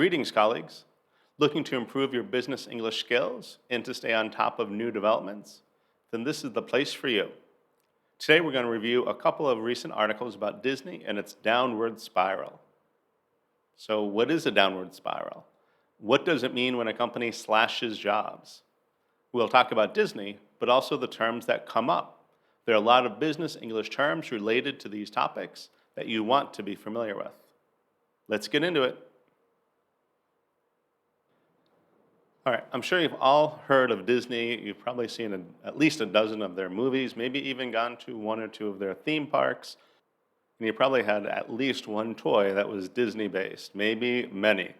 Greetings, colleagues. Looking to improve your business English skills and to stay on top of new developments? Then this is the place for you. Today we're going to review a couple of recent articles about Disney and its downward spiral. So what is a downward spiral? What does it mean when a company slashes jobs? We'll talk about Disney, but also the terms that come up. There are a lot of business English terms related to these topics that you want to be familiar with. Let's get into it. All right, I'm sure you've all heard of Disney. You've probably seen at least a dozen of their movies, maybe even gone to one or two of their theme parks. And you probably had at least one toy that was Disney-based, maybe many.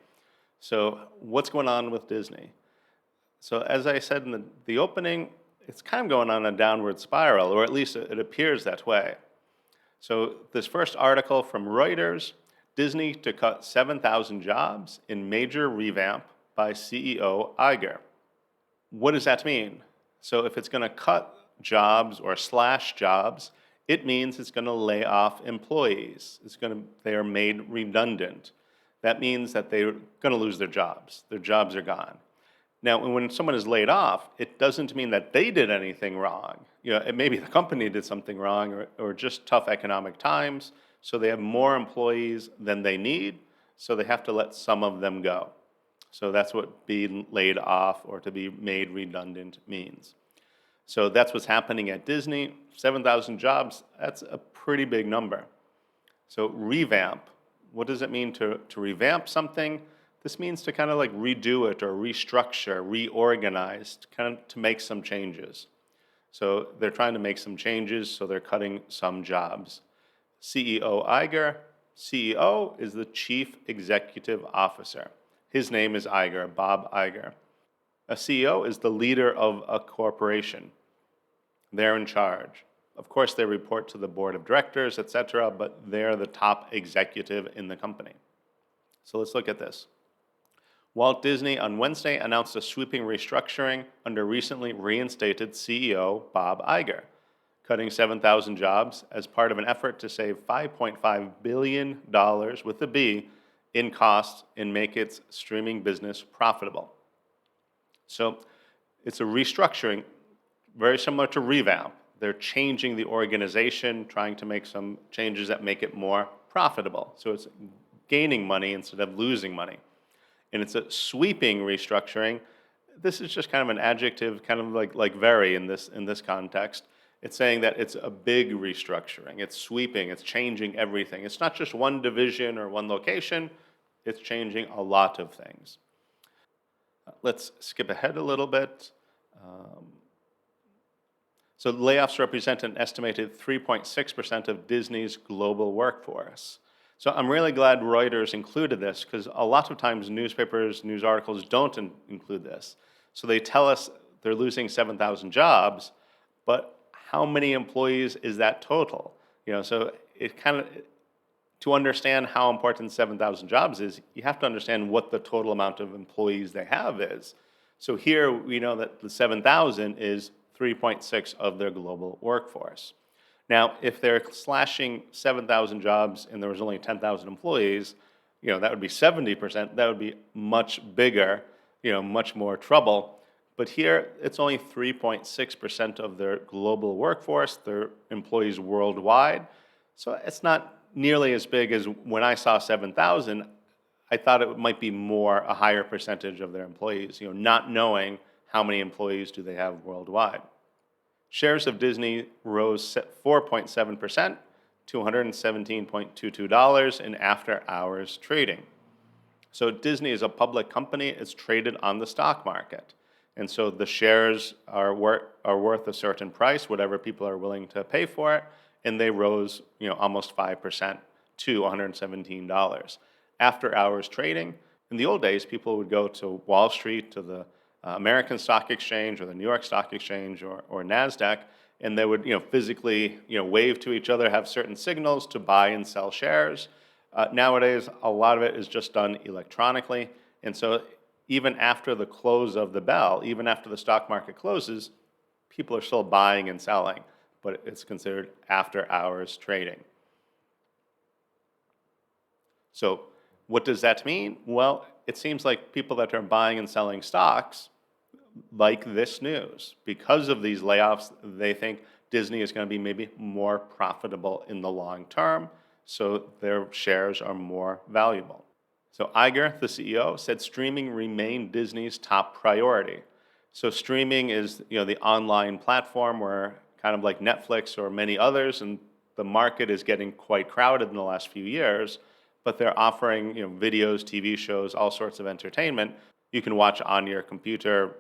So what's going on with Disney? So as I said in the opening, it's kind of going on a downward spiral, or at least it appears that way. So this first article from Reuters, Disney to cut 7,000 jobs in major revamp by CEO Iger. What does that mean? So if it's going to cut jobs or slash jobs, it means it's going to lay off employees. They are made redundant. That means that they're going to lose their jobs. Their jobs are gone. Now, when someone is laid off, it doesn't mean that they did anything wrong. Maybe the company did something wrong or just tough economic times, so they have more employees than they need, so they have to let some of them go. So that's what being laid off or to be made redundant means. So that's what's happening at Disney. 7,000 jobs, that's a pretty big number. So revamp, what does it mean to revamp something? This means to kind of like redo it or restructure, reorganize, kind of to make some changes. So they're trying to make some changes, so they're cutting some jobs. CEO Iger, CEO is the Chief Executive Officer. His name is Iger, Bob Iger. A CEO is the leader of a corporation. They're in charge. Of course, they report to the board of directors, etc., but they're the top executive in the company. So let's look at this. Walt Disney on Wednesday announced a sweeping restructuring under recently reinstated CEO Bob Iger, cutting 7,000 jobs as part of an effort to save $5.5 billion with a B in costs and make its streaming business profitable. So it's a restructuring, very similar to revamp. They're changing the organization, trying to make some changes that make it more profitable. So it's gaining money instead of losing money. And it's a sweeping restructuring. This is just kind of an adjective, kind of like very in this context. It's saying that it's a big restructuring. It's sweeping. It's changing everything. It's not just one division or one location. It's changing a lot of things. Let's skip ahead a little bit. So layoffs represent an estimated 3.6% of Disney's global workforce. So I'm really glad Reuters included this because a lot of times newspapers, news articles don't include this. So they tell us they're losing 7,000 jobs, but how many employees is that total? So it kind of, to understand how important 7,000 jobs is, you have to understand what the total amount of employees they have is. So here we know that the 7,000 is 3.6 of their global workforce. Now, if they're slashing 7,000 jobs and there was only 10,000 employees, that would be 70%. That would be much bigger, much more trouble. But here, it's only 3.6% of their global workforce, their employees worldwide. So it's not nearly as big as when I saw 7,000. I thought it might be a higher percentage of their employees, not knowing how many employees do they have worldwide. Shares of Disney rose 4.7% to $117.22 in after-hours trading. So Disney is a public company. It's traded on the stock market. And so the shares are worth a certain price, whatever people are willing to pay for it, and they rose almost 5% to $117. After-hours trading, in the old days, people would go to Wall Street, to the American Stock Exchange or the New York Stock Exchange or NASDAQ, and they would physically wave to each other, have certain signals to buy and sell shares. Nowadays, a lot of it is just done electronically, and so even after the close of the bell, even after the stock market closes, people are still buying and selling, but it's considered after-hours trading. So what does that mean? Well, it seems like people that are buying and selling stocks like this news. Because of these layoffs, they think Disney is going to be maybe more profitable in the long term, so their shares are more valuable. So Iger, the CEO, said streaming remained Disney's top priority. So streaming is, the online platform where kind of like Netflix or many others, and the market is getting quite crowded in the last few years, but they're offering, videos, TV shows, all sorts of entertainment you can watch on your computer,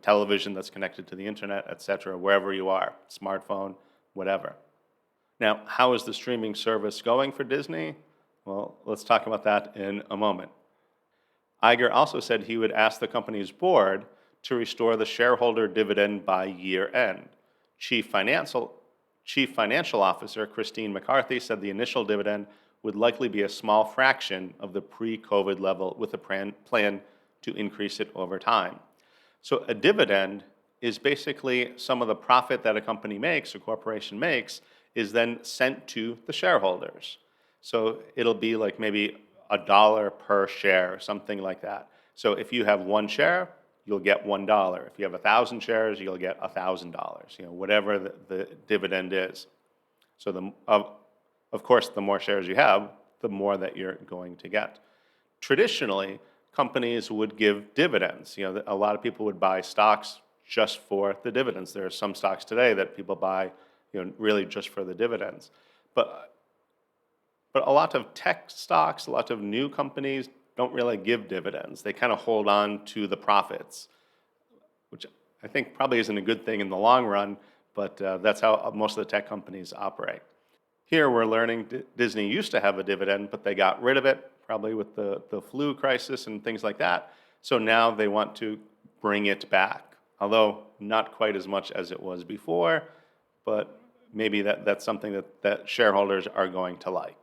television that's connected to the internet, etc., wherever you are, smartphone, whatever. Now, how is the streaming service going for Disney? Well, let's talk about that in a moment. Iger also said he would ask the company's board to restore the shareholder dividend by year end. Chief Financial Officer Christine McCarthy said the initial dividend would likely be a small fraction of the pre-COVID level, with a plan to increase it over time. So a dividend is basically some of the profit that a company makes, a corporation makes, is then sent to the shareholders. So it'll be like maybe $1 per share, something like that. So if you have one share, you'll get $1. If you have 1,000 shares, you'll get $1,000. Whatever the dividend is. So of course, the more shares you have, the more that you're going to get. Traditionally, companies would give dividends. A lot of people would buy stocks just for the dividends. There are some stocks today that people buy, really just for the dividends. But a lot of tech stocks, a lot of new companies don't really give dividends. They kind of hold on to the profits, which I think probably isn't a good thing in the long run, but that's how most of the tech companies operate. Here we're learning Disney used to have a dividend, but they got rid of it, probably with the flu crisis and things like that. So now they want to bring it back, although not quite as much as it was before, but maybe that's something that shareholders are going to like.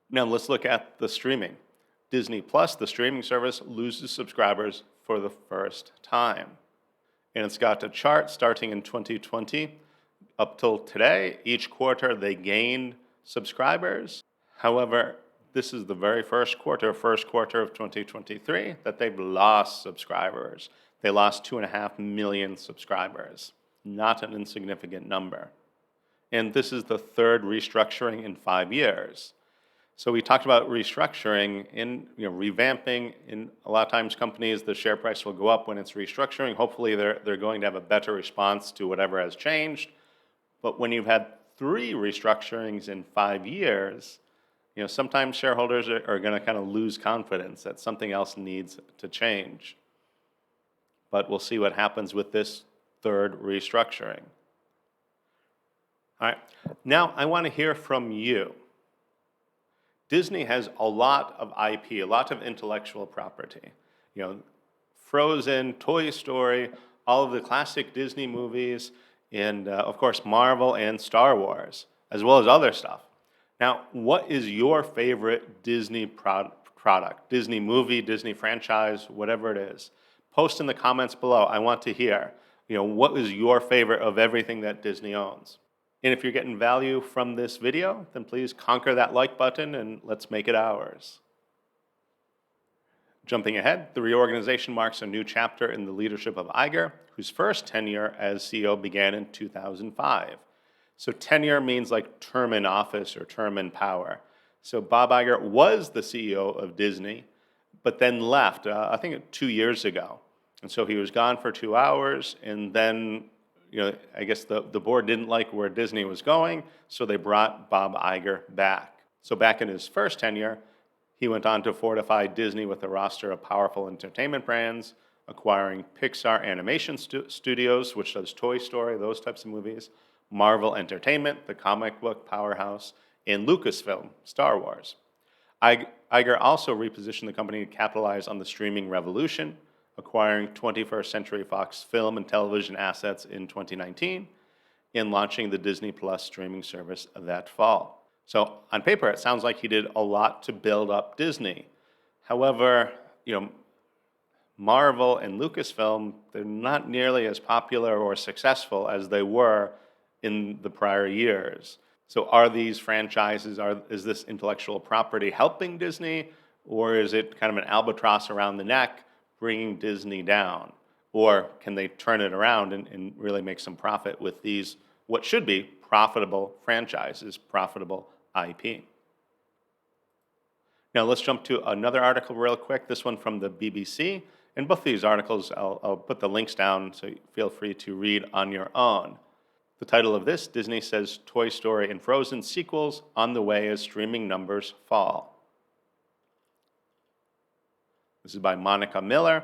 Now let's look at the streaming. Disney Plus, the streaming service, loses subscribers for the first time. And it's got a chart starting in 2020 up till today. Each quarter they gained subscribers. However, this is the very first quarter of 2023, that they've lost subscribers. They lost 2.5 million subscribers. Not an insignificant number. And this is the third restructuring in 5 years. So we talked about restructuring in, revamping. In a lot of times companies, the share price will go up when it's restructuring. Hopefully they're going to have a better response to whatever has changed. But when you've had 3 restructurings in 5 years, sometimes shareholders are going to kind of lose confidence that something else needs to change. But we'll see what happens with this third restructuring. All right, now I want to hear from you. Disney has a lot of IP, a lot of intellectual property. Frozen, Toy Story, all of the classic Disney movies, and of course Marvel and Star Wars, as well as other stuff. Now, what is your favorite Disney product? Disney movie, Disney franchise, whatever it is. Post in the comments below. I want to hear, what is your favorite of everything that Disney owns? And if you're getting value from this video, then please conquer that like button and let's make it ours. Jumping ahead, the reorganization marks a new chapter in the leadership of Iger, whose first tenure as CEO began in 2005. So tenure means like term in office or term in power. So Bob Iger was the CEO of Disney, but then left, I think 2 years ago. And so he was gone for 2 hours, and then I guess the board didn't like where Disney was going, so they brought Bob Iger back. So back in his first tenure, he went on to fortify Disney with a roster of powerful entertainment brands, acquiring Pixar Animation Studios, which does Toy Story, those types of movies, Marvel Entertainment, the comic book powerhouse, and Lucasfilm, Star Wars. Iger also repositioned the company to capitalize on the streaming revolution, acquiring 21st Century Fox film and television assets in 2019, and launching the Disney Plus streaming service that fall. So on paper, it sounds like he did a lot to build up Disney. However, Marvel and Lucasfilm, they're not nearly as popular or successful as they were in the prior years. So are these franchises, is this intellectual property helping Disney, Or is it kind of an albatross around the neck bringing Disney down? Or can they turn it around and really make some profit with these, what should be profitable franchises, profitable IP? Now let's jump to another article real quick, this one from the BBC. And both these articles, I'll put the links down so feel free to read on your own. The title of this, Disney says Toy Story and Frozen sequels on the way as streaming numbers fall. This is by Monica Miller.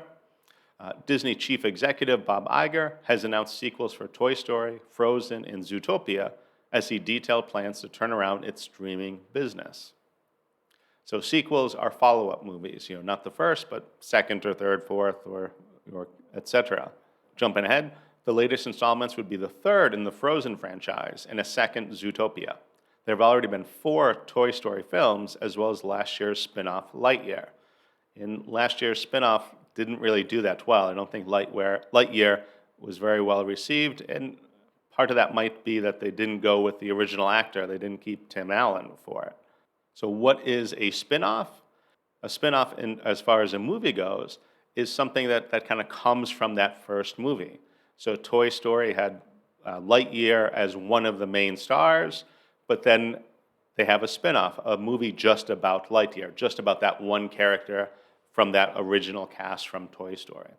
Disney chief executive Bob Iger has announced sequels for Toy Story, Frozen, and Zootopia as he detailed plans to turn around its streaming business. So sequels are follow-up movies, not the first, but second or third, fourth, or etc. Jumping ahead, the latest installments would be the third in the Frozen franchise and a second Zootopia. There have already been 4 Toy Story films, as well as last year's spin-off Lightyear. And last year's spin-off didn't really do that well. I don't think Lightyear was very well received, and part of that might be that they didn't go with the original actor. They didn't keep Tim Allen for it. So what is a spin-off? A spin-off, as far as a movie goes, is something that kind of comes from that first movie. So Toy Story had Lightyear as one of the main stars, but then they have a spin-off, a movie just about Lightyear, just about that one character from that original cast from Toy Story.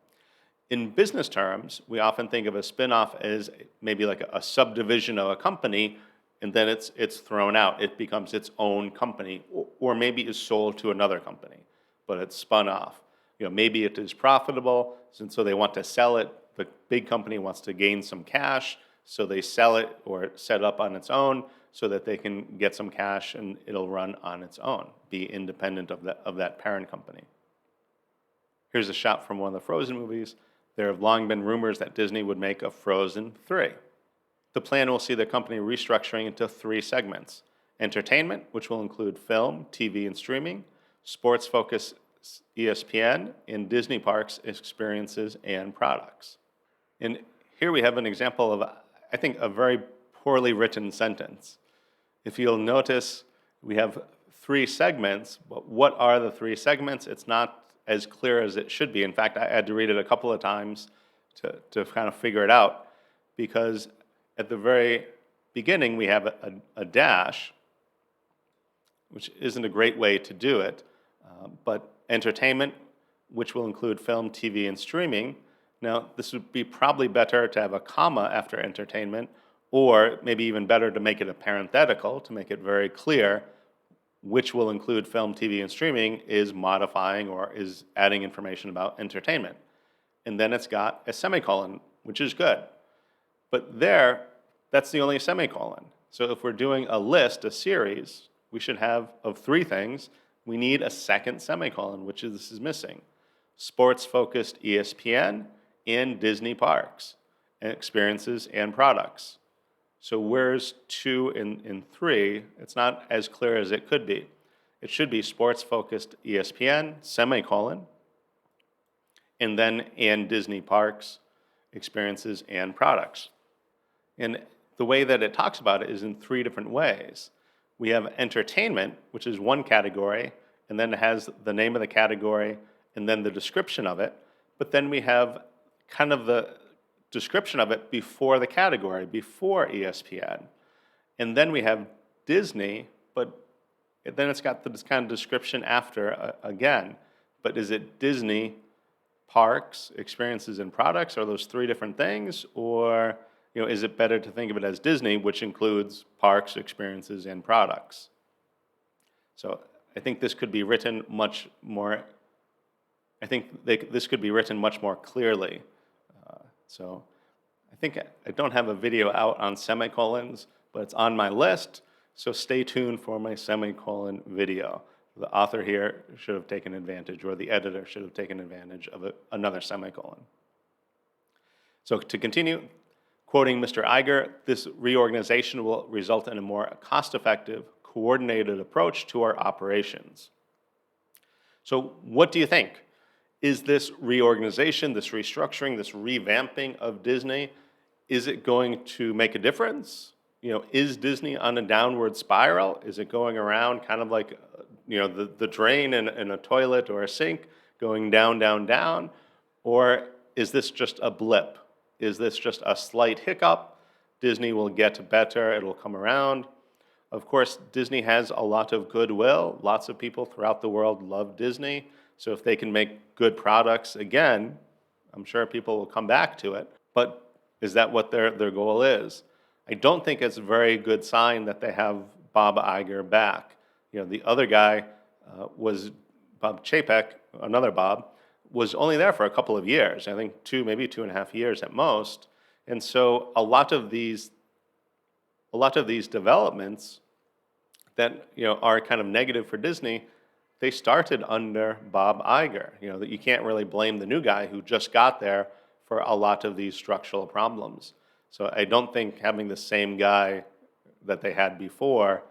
In business terms, we often think of a spin-off as maybe like a subdivision of a company, and then it's thrown out. It becomes its own company, or maybe is sold to another company, but it's spun off. Maybe it is profitable, and so they want to sell it. The big company wants to gain some cash, so they sell it or set up on its own so that they can get some cash and it'll run on its own, be independent of that parent company. Here's a shot from one of the Frozen movies. There have long been rumors that Disney would make a Frozen 3. The plan will see the company restructuring into 3 segments: entertainment, which will include film, TV, and streaming; sports-focused ESPN; and Disney Parks, experiences, and products. And here we have an example of, I think, a very poorly written sentence. If you'll notice, we have 3 segments, but what are the 3 segments? It's not as clear as it should be. In fact, I had to read it a couple of times to kind of figure it out, because at the very beginning we have a dash, which isn't a great way to do it, but entertainment, which will include film, TV, and streaming. Now, this would be probably better to have a comma after entertainment, or maybe even better to make it a parenthetical, to make it very clear which will include film, TV, and streaming is modifying or is adding information about entertainment. And then it's got a semicolon, which is good. But that's the only semicolon. So if we're doing a list, a series, we should have of 3 things. We need a second semicolon, which this is missing. Sports-focused ESPN and Disney Parks, and experiences and products. So where's 2 and 3? It's not as clear as it could be. It should be sports-focused ESPN, semicolon, and then and Disney Parks, experiences, and products. And the way that it talks about it is in 3 different ways. We have entertainment, which is one category, and then it has the name of the category and then the description of it. But then we have kind of the description of it before the category, before ESPN. And then we have Disney, but then it's got this kind of description after again. But is it Disney, Parks, experiences, and products? Are those 3 different things? Or is it better to think of it as Disney, which includes parks, experiences, and products? So I think this could be written much more. This could be written much more clearly. So I think I don't have a video out on semicolons, but it's on my list. So stay tuned for my semicolon video. The author here should have taken advantage, or the editor should have taken advantage of another semicolon. So to continue, quoting Mr. Iger, this reorganization will result in a more cost-effective, coordinated approach to our operations. So what do you think? Is this reorganization, this restructuring, this revamping of Disney, is it going to make a difference? Is Disney on a downward spiral? Is it going around kind of like the drain in a toilet or a sink going down, down, down? Or is this just a blip? Is this just a slight hiccup? Disney will get better, it'll come around. Of course, Disney has a lot of goodwill. Lots of people throughout the world love Disney. So if they can make good products again, I'm sure people will come back to it. But is that what their goal is? I don't think it's a very good sign that they have Bob Iger back. The other guy was Bob Chapek, another Bob, was only there for a couple of years. I think maybe 2.5 years at most. And so a lot of these developments that are kind of negative for Disney, they started under Bob Iger. That you can't really blame the new guy who just got there for a lot of these structural problems. So I don't think having the same guy that they had before,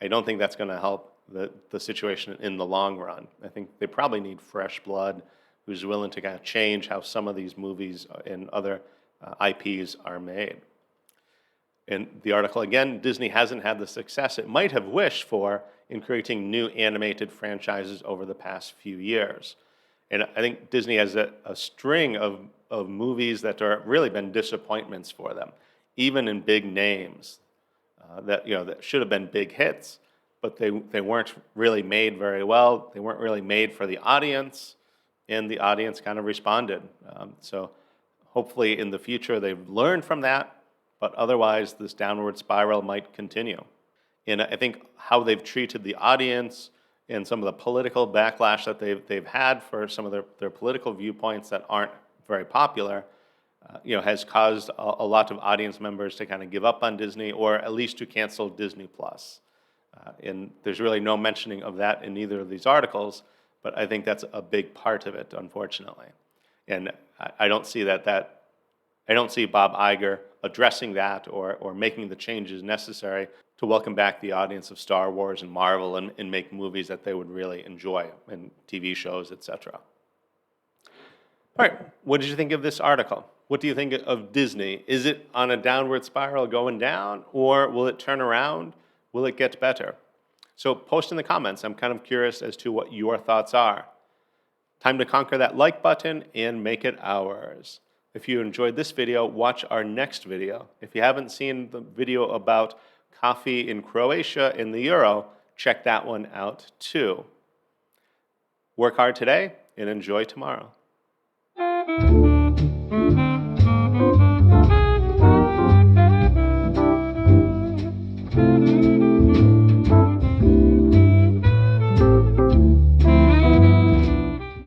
I don't think that's going to help the situation in the long run. I think they probably need fresh blood who's willing to kind of change how some of these movies and other IPs are made. In the article again, Disney hasn't had the success it might have wished for in creating new animated franchises over the past few years. And I think Disney has a string of movies that are really been disappointments for them, even in big names that should have been big hits, but they weren't really made very well. They weren't really made for the audience, and the audience kind of responded. So hopefully in the future they've learned from that, but otherwise this downward spiral might continue. And I think how they've treated the audience and some of the political backlash that they've had for some of their political viewpoints that aren't very popular, has caused a lot of audience members to kind of give up on Disney, or at least to cancel Disney Plus. And there's really no mentioning of that in either of these articles, but I think that's a big part of it, unfortunately. And I don't see I don't see Bob Iger addressing that or making the changes necessary to welcome back the audience of Star Wars and Marvel and make movies that they would really enjoy, and TV shows, etc. All right, what did you think of this article? What do you think of Disney? Is it on a downward spiral going down, or will it turn around? Will it get better? So post in the comments. I'm kind of curious as to what your thoughts are. Time to conquer that like button and make it ours. If you enjoyed this video, watch our next video. If you haven't seen the video about coffee in Croatia in the Euro, check that one out too. Work hard today and enjoy tomorrow.